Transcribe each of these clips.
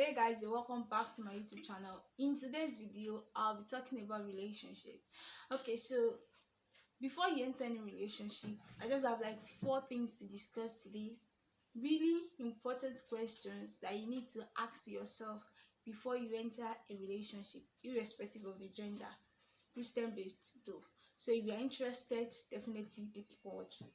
Hey guys, and welcome back to my YouTube channel. In today's video, I'll be talking about relationship. Okay, so before you enter any relationship, I just have like 4 things to discuss today. Really important questions that you need to ask yourself before you enter a relationship, irrespective of the gender, Christian based though. So if you're interested, definitely keep watching.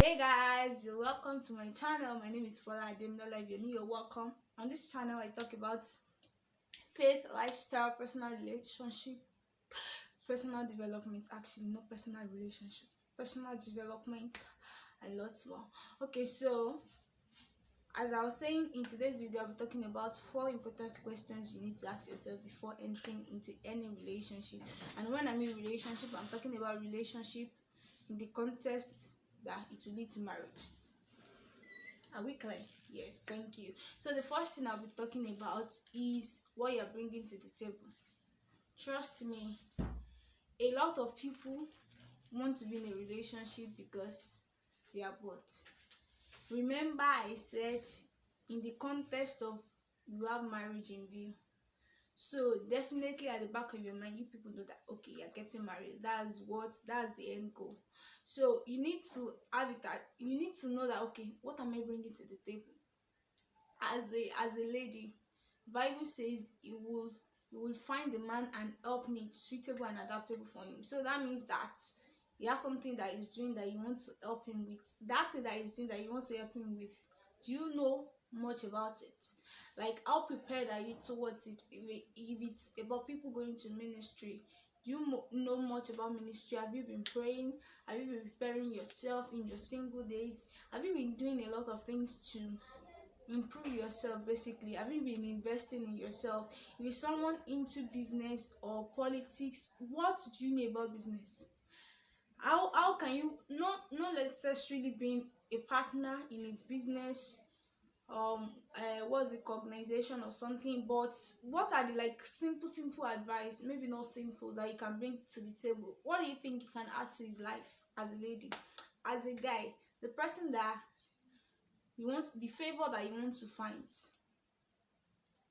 Hey guys, you're welcome to my channel. My name is Fola Ademnola. If you're new, you're welcome. On this channel, I talk about faith, lifestyle, personal relationship, personal development. Actually, not personal relationship, personal development, and lots more. Okay, so as I was saying, in today's video, I'll be talking about 4 important questions you need to ask yourself before entering into any relationship. And when I mean relationship, I'm talking about relationship in the context that it will lead to marriage. Are we clear? Yes, thank you. So the first thing I'll be talking about is what you're bringing to the table. Trust me, a lot of people want to be in a relationship because they are bored. Remember, I said in the context of you have marriage in view. So definitely at the back of your mind, you people know that okay, you're getting married. That's the end goal. So you need to have it that you need to know that okay, what am I bringing to the table? As a lady, the Bible says you will find a man and helpmate suitable and adaptable for him. So that means that he has something that he's doing that you want to help him with. That thing that he's doing that you want to help him with, do you know much about it? Like, how prepared are you towards it? If it's about people going to ministry, do you know much about ministry? Have you been praying? Have you been preparing yourself in your single days? Have you been doing a lot of things to improve yourself? Basically, have you been investing in yourself? If you're someone into business or politics, what do you know about business? How can you not necessarily being a partner in his business, what's the cognization or something, but what are the like simple advice, maybe not simple, that you can bring to the table? What do you think you can add to his life? As a lady, as a guy, the person that you want, the favor that you want to find,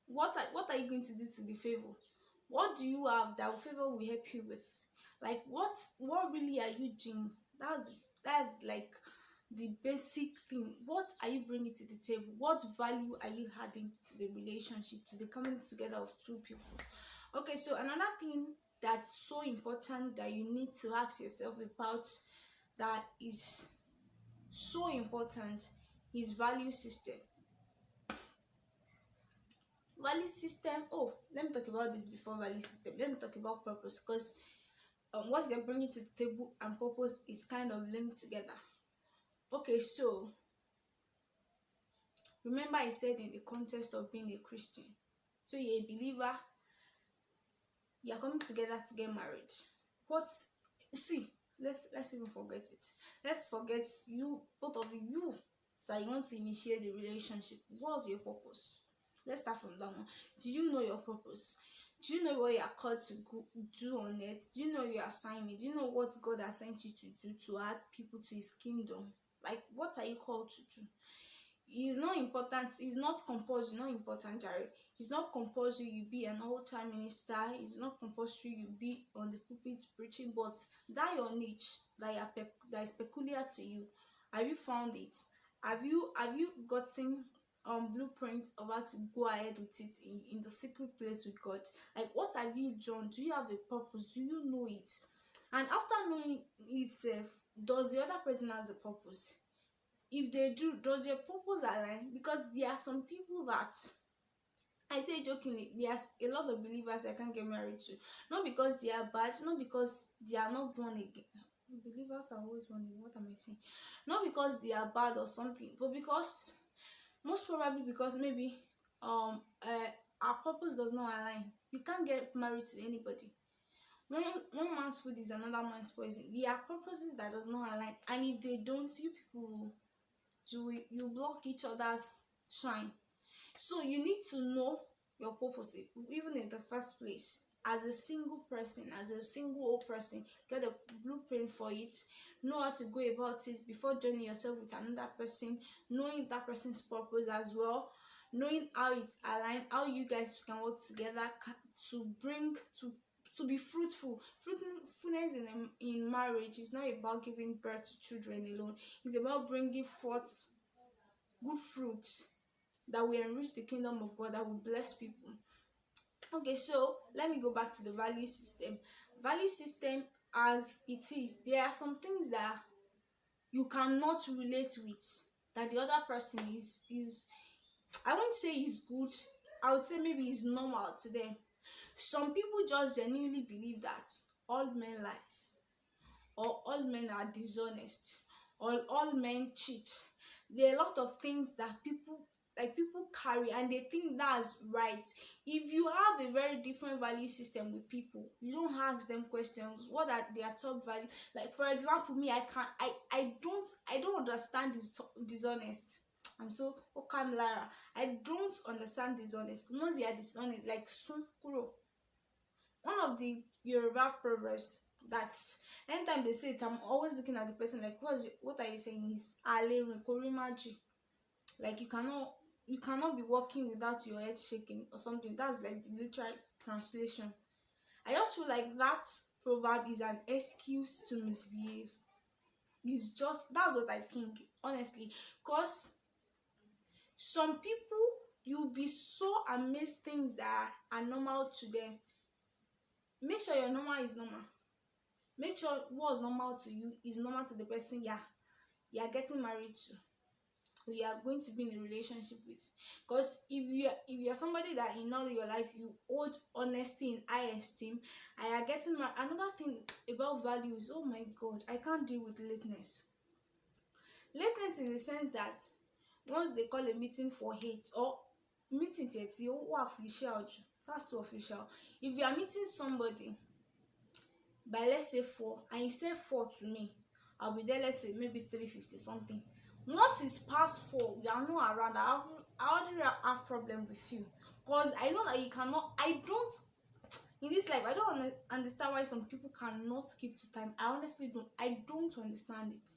what are you going to do to the favor? What do you have that favor will help you with? Like, what really are you doing? That's like the basic thing. What are you bringing to the table? What value are you adding to the relationship, to the coming together of two people? Okay, so another thing that's so important that you need to ask yourself about, that is so important, is value system. Value system. Oh, let me talk about this before value system. Let me talk about purpose, because what they're bringing to the table and purpose is kind of linked together. Okay, so remember I said in the context of being a Christian, so you're a believer, you're coming together to get married. What? See, let's even forget it. Let's forget you, both of you, that you want to initiate the relationship. What's your purpose? Let's start from that one. Do you know your purpose? Do you know what you are called to do on earth? Do you know your assignment? Do you know what God has sent you to do, to add people to his kingdom? Like, what are you called to do? It's not important, it's not compulsory, not important, Jerry. It's not compulsory you be an altar minister, it's not compulsory you be on the pulpit preaching, but that your niche, that is peculiar to you, have you found it? Have you gotten blueprint of how to go ahead with it in the secret place with God? Like, what have you done? Do you have a purpose? Do you know it? And after knowing itself, does the other person has a purpose? If they do, does your purpose align? Because there are some people that, I say jokingly, there's a lot of believers I can't get married to, not because they are bad, not because they are not born again. Believers are always born again. What am I saying? Not because they are bad or something, but because, most probably because maybe our purpose does not align. You can't get married to anybody. One man's food is another man's poison. There are purposes that does not align, and if they don't, you people, you block each other's shine. So you need to know your purpose even in the first place. as a single person, as a single old person, get a blueprint for it, know how to go about it before joining yourself with another person, knowing that person's purpose as well, knowing how it's aligned, how you guys can work together to bring to be fruitful. Fruitfulness in marriage is not about giving birth to children alone. It's about bringing forth good fruits that will enrich the kingdom of God, that will bless people. Okay, so let me go back to the value system. Value system as it is, there are some things that you cannot relate with, that the other person is I won't say is good, I would say maybe it's normal to them. Some people just genuinely believe that all men lies, or all men are dishonest, or all men cheat. There are a lot of things that people carry, and they think that's right. If you have a very different value system with people, you don't ask them questions, what are their top values? Like, for example, me, I don't understand this dishonest. I'm so okam lara. I don't understand dishonest. Once they are dishonest, like sun kuro. One of the Yoruba proverbs, that's anytime they say it, I'm always looking at the person like, what are you saying? Is ale korimaji. Like, you cannot be walking without your head shaking or something. That's like the literal translation. I just feel like that proverb is an excuse to misbehave. It's just, that's what I think, honestly. Because some people, you'll be so amazed things that are normal to them. Make sure your normal is normal. Make sure what's normal to you is normal to the person you're getting married to, who you are going to be in a relationship with. Because if you're somebody that in all your life you hold honesty in high esteem, and you're getting married. Another thing about values, oh my god, I can't deal with lateness. Lateness in the sense that once they call a meeting for 8 or meeting 30, official, that's too official. If you are meeting somebody by, let's say, 4, and you say 4 to me, I'll be there, let's say maybe 3:50 something. Once it's past 4, you are not around, I already have problem with you. Because I know that you cannot, in this life, I don't understand why some people cannot keep to time. I honestly don't understand it.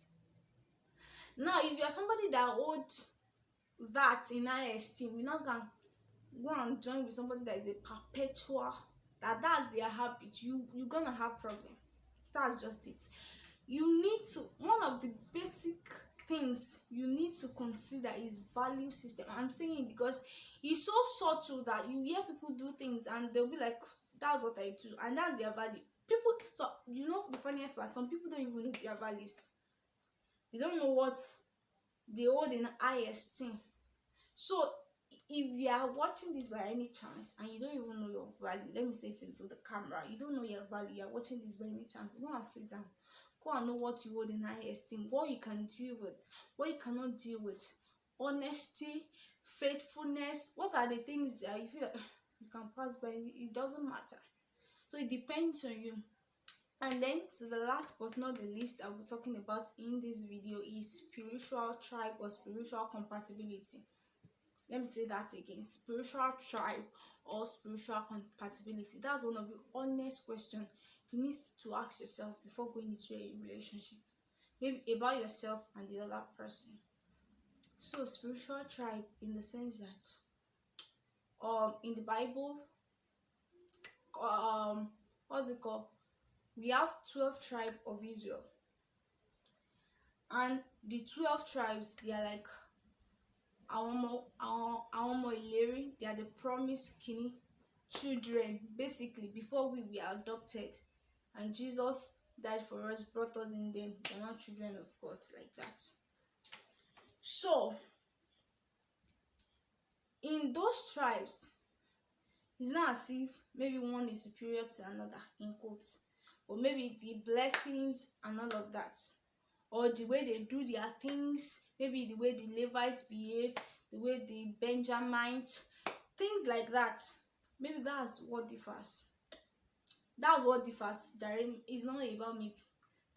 Now, if you're somebody that holds that in high esteem, you're not gonna go and join with somebody that is a perpetual, that's their habit, you're gonna have problem. That's just it. You need to, one of the basic things you need to consider is value system. I'm saying it because it's so subtle that you hear people do things and they'll be like, that's what I do, and that's their value. People, so you know the funniest part, some people don't even know their values. They don't know what they hold in high esteem. So if you are watching this by any chance and you don't even know your value, let me say it into the camera, you don't know your value, you're watching this by any chance, go and sit down. Go and know what you hold in high esteem, what you can deal with, what you cannot deal with. Honesty, faithfulness, what are the things that you feel like you can pass by, it doesn't matter. So it depends on you. And then, so the last but not the least I'll be talking about in this video is spiritual tribe or spiritual compatibility. Let me say that again: spiritual tribe or spiritual compatibility. That's one of the honest questions you need to ask yourself before going into a relationship, maybe about yourself and the other person. So spiritual tribe, in the sense that in the Bible, what's it called, we have 12 tribes of Israel, and the 12 tribes, they are like àwọn ọmọ ìlérí. They are the promised kini children, basically, before we were adopted, and Jesus died for us, brought us in. Then we're not children of God like that. So in those tribes, it's not as if maybe one is superior to another, in quotes, or maybe the blessings and all of that, or the way they do their things, maybe the way the Levites behave, the way the Benjamites, things like that. Maybe that's what differs. That's what differs. It's not about maybe.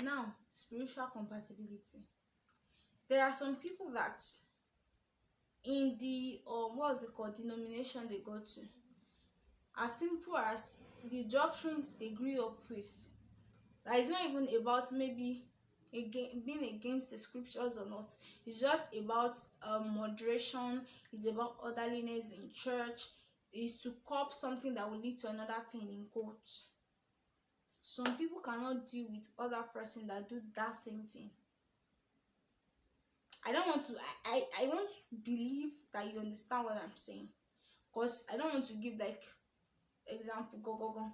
Now, spiritual compatibility. There are some people that in the what's it called, denomination they go to, as simple as the doctrines they grew up with. That is not even about maybe being against the scriptures or not. It's just about moderation. It's about orderliness in church. Is to cop something that will lead to another thing in quotes. Some people cannot deal with other person that do that same thing. I don't want to I want to believe that you understand what I'm saying, because I don't want to give like example go.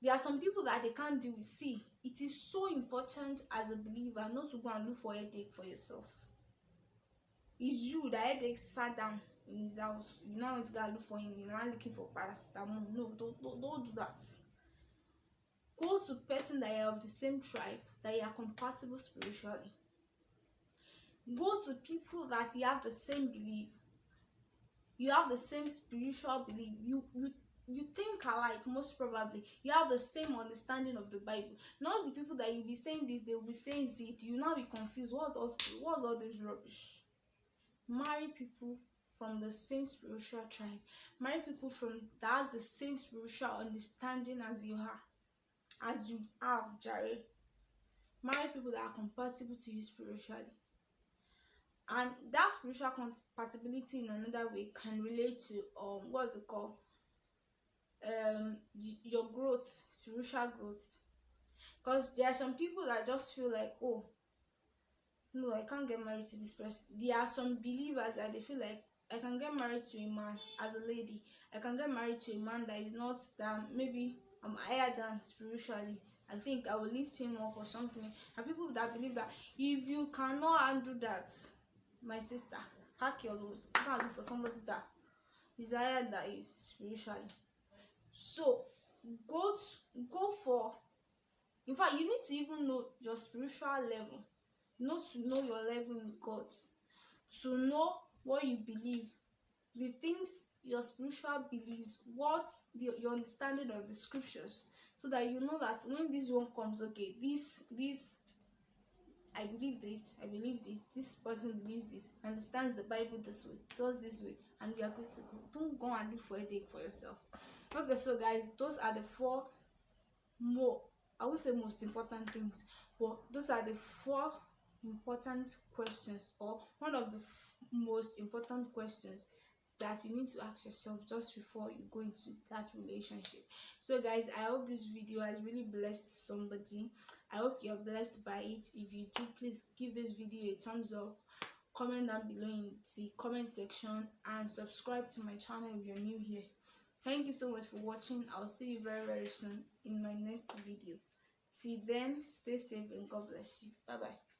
There are some people that they can't deal with. See, it is so important as a believer not to go and look for headache for yourself. It's you that headache sat down in his house. You now want to go and look for him. You're not looking for paracetamol. No, don't do that. Go to person that you are of the same tribe, that you are compatible spiritually. Go to people that you have the same belief. You have the same spiritual belief. You think alike, most probably. You have the same understanding of the Bible. Not the people that you'll be saying this, they will be saying it. You now be confused. What's all this rubbish? Marry people from the same spiritual tribe. Marry people from that has the same spiritual understanding as you have, Jared. Marry people that are compatible to you spiritually. And that spiritual compatibility in another way can relate to what's it called? Your growth, spiritual growth. Because there are some people that just feel like, oh no, I can't get married to this person. There are some believers that they feel like, I can get married to a man as a lady. I can get married to a man that is not that maybe I'm higher than spiritually. I think I will lift him up or something. And people that believe that if you cannot handle that, my sister, pack your loads. You can't look for somebody that is higher than you spiritually. So go for, in fact, you need to even know your spiritual level, not to know your level in God, to know what you believe, the things, your spiritual beliefs, what your understanding of the scriptures, so that you know that when this one comes, okay, this I believe this person believes this, understands the Bible this way, does this way, and we are good to go. Don't go and look for a headache for yourself. Okay, so guys, those are the four I would say most important things, but those are the four important questions, or one of the most important questions that you need to ask yourself just before you go into that relationship. So guys, I hope this video has really blessed somebody. I hope you're blessed by it. If you do, please give this video a thumbs up, comment down below in the comment section, and subscribe to my channel if you're new here. Thank you so much for watching. I'll see you very soon in my next video. Till then, stay safe and God bless you. Bye bye.